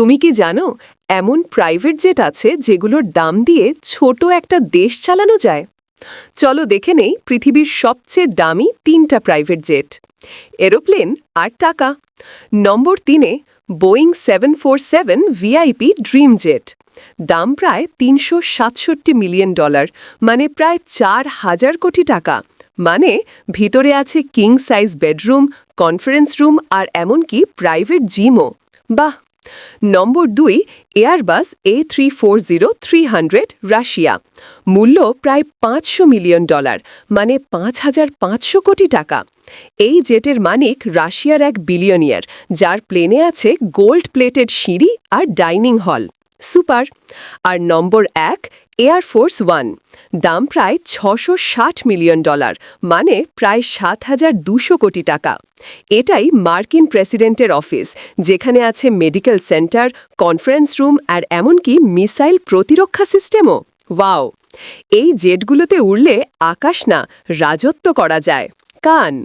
তুমি কি জানো এমন প্রাইভেট জেট আছে যেগুলোর দাম দিয়ে ছোট একটা দেশ চালানো যায়? চলো দেখে নেই পৃথিবীর সবচেয়ে দামি ৩টা প্রাইভেট জেট। এরোপ্লেন আর টাকা। নম্বর ৩-এ বোয়িং 747 ভিআইপি ড্রিম জেট। দাম প্রায় $৩৬৭ মিলিয়ন, মানে প্রায় ৪,০০০ কোটি টাকা। মানে ভিতরে আছে king size bedroom, conference room আর এমনকি প্রাইভেট জিমও। বাহ! Number ২ Airbus A340-300 Russia. মূল্য প্রায় $৫০০ মিলিয়ন, মানে ৫,৫০০ কোটি টাকা। এই জেটের মালিক রাশিয়ার এক বিলিয়নিয়ার, যার প্লেনে আছে গোল্ড প্লেটেড সিঁড়ি আর ডাইনিং হল। সুপার। আর নম্বর ১ এয়ারফোর্স ওয়ান। দাম প্রায় $৬৬০ মিলিয়ন, মানে প্রায় ৭,২০০ কোটি টাকা। এটাই মার্কিন প্রেসিডেন্টের অফিস, যেখানে আছে মেডিকেল সেন্টার, কনফারেন্স রুম আর এমনকি মিসাইল প্রতিরক্ষা সিস্টেমও। ওয়াও! এই জেটগুলোতে উড়লে আকাশ না, রাজত্ব করা যায়। কান।